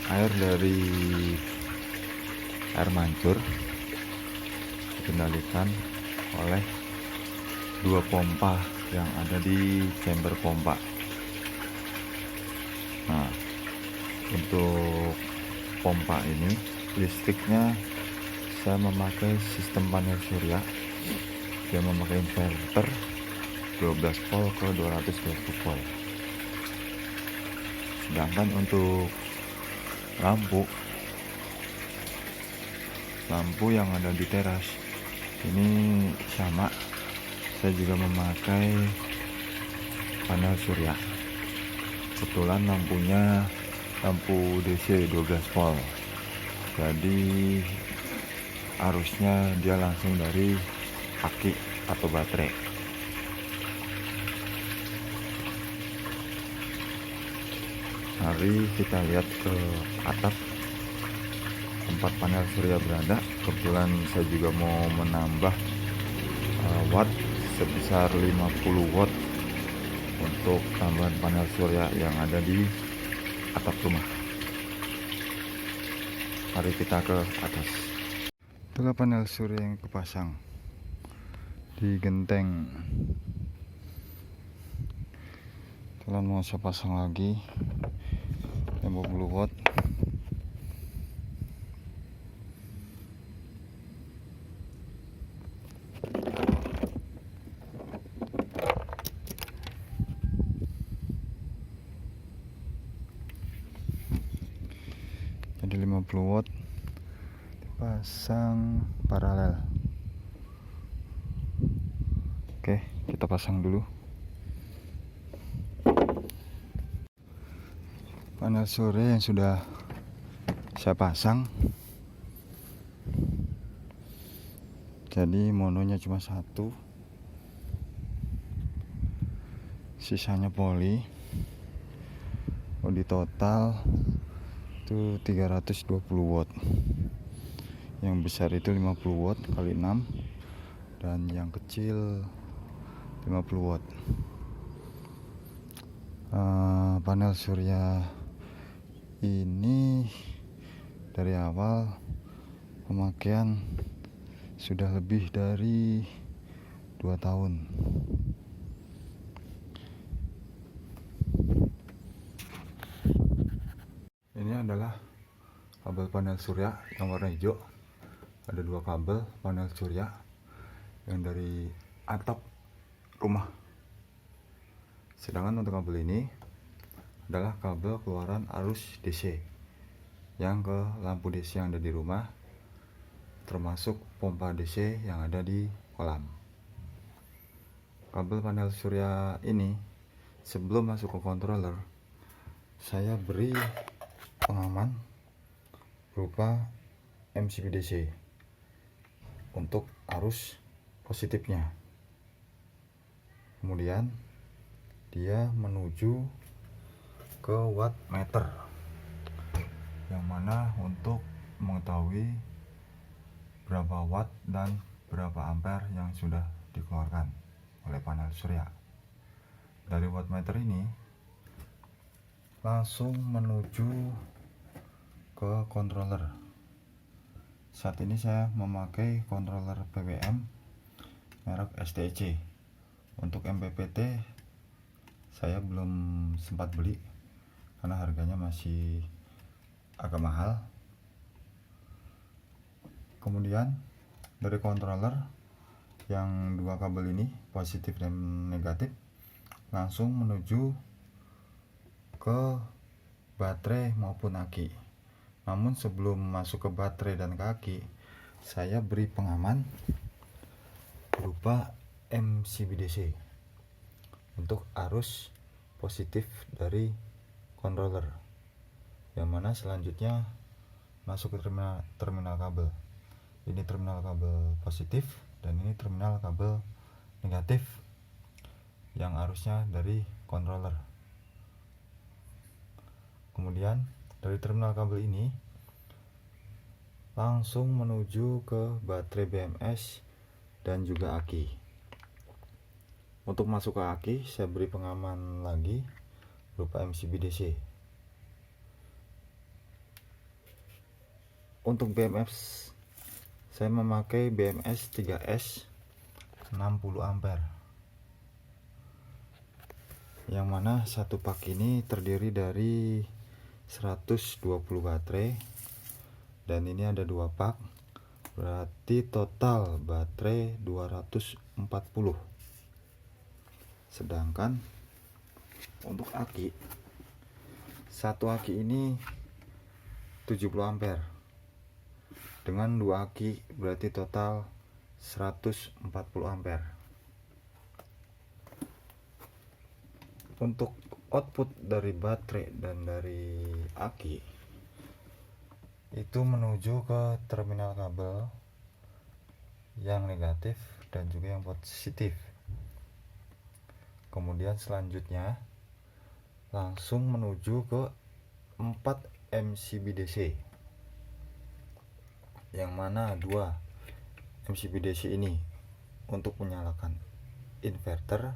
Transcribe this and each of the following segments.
air dari air mancur dikendalikan oleh dua pompa yang ada di chamber pompa. Nah, untuk pompa ini listriknya saya memakai sistem panel surya yang memakai inverter 12 volt ke 220 volt. Sedangkan untuk lampu yang ada di teras ini sama, saya juga memakai panel surya. Kebetulan lampunya lampu DC 12 volt, jadi arusnya dia langsung dari aki atau baterai. Mari kita lihat ke atap tempat panel surya berada. Kebetulan saya juga mau menambah watt sebesar 50 watt untuk tambahan panel surya yang ada di atap rumah. Mari kita ke atas. Itulah panel surya yang kepasang di genteng. Kalian mau saya pasang lagi 50 watt. Jadi 50 watt pasang paralel. Oke, kita pasang dulu. Panel surya yang sudah saya pasang, jadi mononya cuma satu, sisanya poli. Di total itu 320 watt. Yang besar itu 50 watt kali 6, dan yang kecil 50 watt. Panel surya ini dari awal pemakaian sudah lebih dari 2 tahun. Ini adalah kabel panel surya yang warna hijau. Ada 2 kabel panel surya yang dari atap rumah. Sedangkan untuk kabel ini adalah kabel keluaran arus DC yang ke lampu DC yang ada di rumah, termasuk pompa DC yang ada di kolam. Kabel panel surya ini sebelum masuk ke controller, saya beri pengaman berupa MCB DC untuk arus positifnya. Kemudian dia menuju ke wattmeter, yang mana untuk mengetahui berapa watt dan berapa ampere yang sudah dikeluarkan oleh panel surya. Dari wattmeter ini langsung menuju ke controller. Saat ini saya memakai controller PWM merek STC. Untuk MPPT saya belum sempat beli karena harganya masih agak mahal. Kemudian dari controller yang 2 kabel ini, positif dan negatif, langsung menuju ke baterai maupun aki. Namun sebelum masuk ke baterai dan ke aki, saya beri pengaman berupa MCB DC untuk arus positif dari controller, yang mana selanjutnya masuk ke terminal kabel. Ini terminal kabel positif dan ini terminal kabel negatif yang arusnya dari controller. Kemudian dari terminal kabel ini langsung menuju ke baterai BMS dan juga aki. Untuk masuk ke aki, saya beri pengaman lagi berupa MCB DC. untuk BMS saya memakai BMS 3S 60 ampere, yang mana satu pak ini terdiri dari 120 baterai, dan ini ada 2 pak, berarti total baterai 240. Sedangkan untuk aki, satu aki ini 70 ampere, dengan 2 aki berarti total 140 ampere. Untuk output dari baterai dan dari aki itu menuju ke terminal kabel yang negatif dan juga yang positif. Kemudian selanjutnya langsung menuju ke 4 MCB DC, yang mana 2 MCB DC ini untuk menyalakan inverter,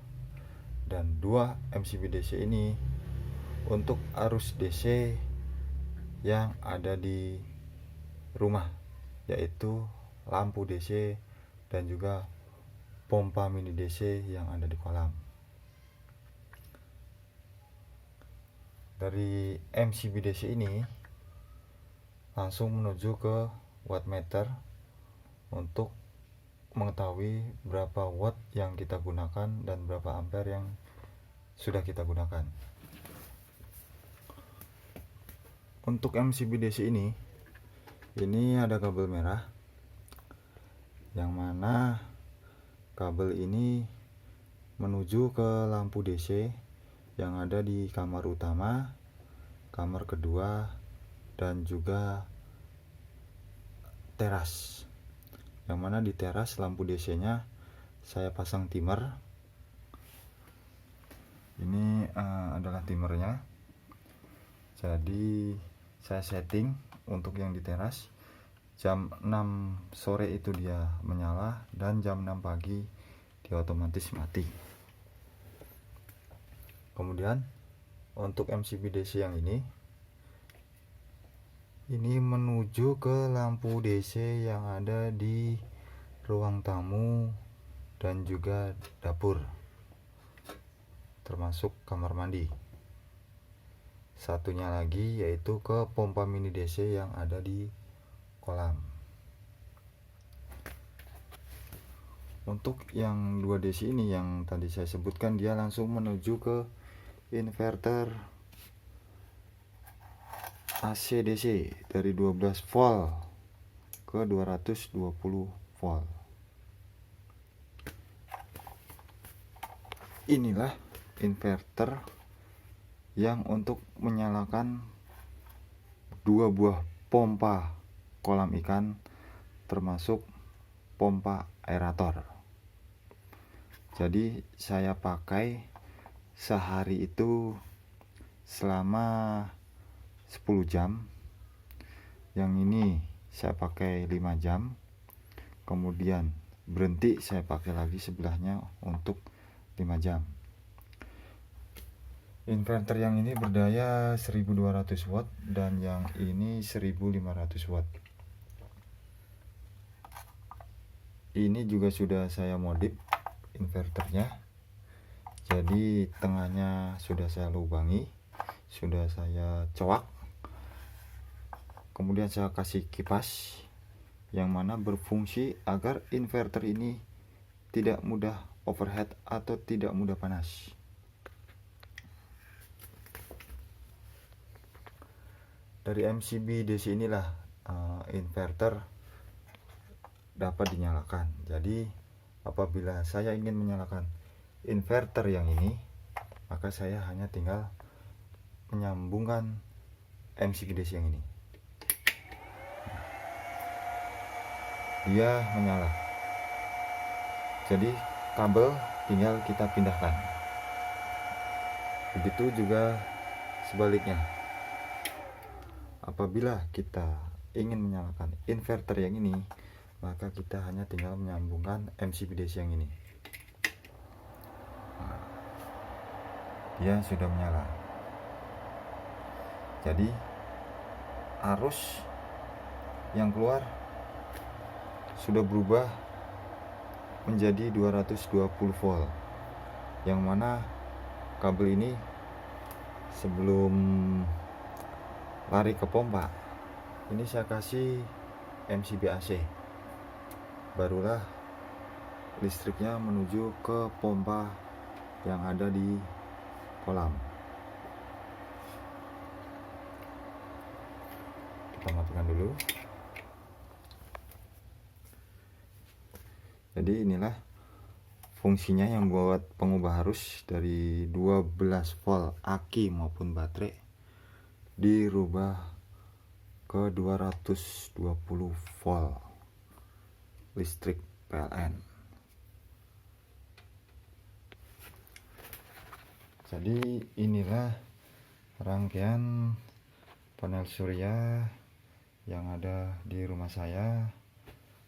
dan 2 MCB DC ini untuk arus DC yang ada di rumah, yaitu lampu DC dan juga pompa mini DC yang ada di kolam. Dari MCB DC ini langsung menuju ke wattmeter untuk mengetahui berapa watt yang kita gunakan dan berapa ampere yang sudah kita gunakan. Untuk MCB DC ini ada kabel merah, yang mana kabel ini menuju ke lampu DC yang ada di kamar utama, kamar kedua, dan juga teras. Yang mana di teras lampu DC nya saya pasang timer. Ini adalah timernya. Jadi saya setting untuk yang di teras jam 6 sore itu dia menyala, dan jam 6 pagi dia otomatis mati. Kemudian untuk MCB DC yang ini menuju ke lampu DC yang ada di ruang tamu dan juga dapur, termasuk kamar mandi. Satunya lagi yaitu ke pompa mini DC yang ada di kolam. Untuk yang 2 DC ini yang tadi saya sebutkan, dia langsung menuju ke inverter AC DC dari 12 volt ke 220 volt. Inilah inverter yang untuk menyalakan 2 buah pompa kolam ikan, termasuk pompa aerator. Jadi saya pakai sehari itu selama 10 jam. Yang ini saya pakai 5 jam, kemudian berhenti, saya pakai lagi sebelahnya untuk 5 jam. Inverter yang ini berdaya 1200 watt dan yang ini 1500 watt. Ini juga sudah saya modif inverternya. Jadi tengahnya sudah saya lubangi, sudah saya coak. Kemudian saya kasih kipas yang mana berfungsi agar inverter ini tidak mudah overheat atau tidak mudah panas. Dari MCB DC inilah inverter dapat dinyalakan. Jadi apabila saya ingin menyalakan inverter yang ini, maka saya hanya tinggal menyambungkan MCB DC yang ini. Dia menyala. Jadi kabel tinggal kita pindahkan. Begitu juga sebaliknya. Apabila kita ingin menyalakan inverter yang ini, maka kita hanya tinggal menyambungkan MCB DC yang ini. Dia sudah menyala. Jadi arus yang keluar sudah berubah menjadi 220 volt, yang mana kabel ini sebelum lari ke pompa ini saya kasih MCB AC, barulah listriknya menuju ke pompa yang ada di kolam. Kita matikan dulu. Jadi inilah fungsinya yang buat pengubah arus dari 12 volt aki maupun baterai dirubah ke 220 volt listrik PLN. Jadi inilah rangkaian panel surya yang ada di rumah saya.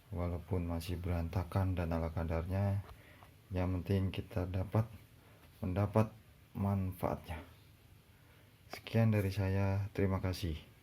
Walaupun masih berantakan dan ala kadarnya, yang penting kita mendapat manfaatnya. Sekian dari saya, terima kasih.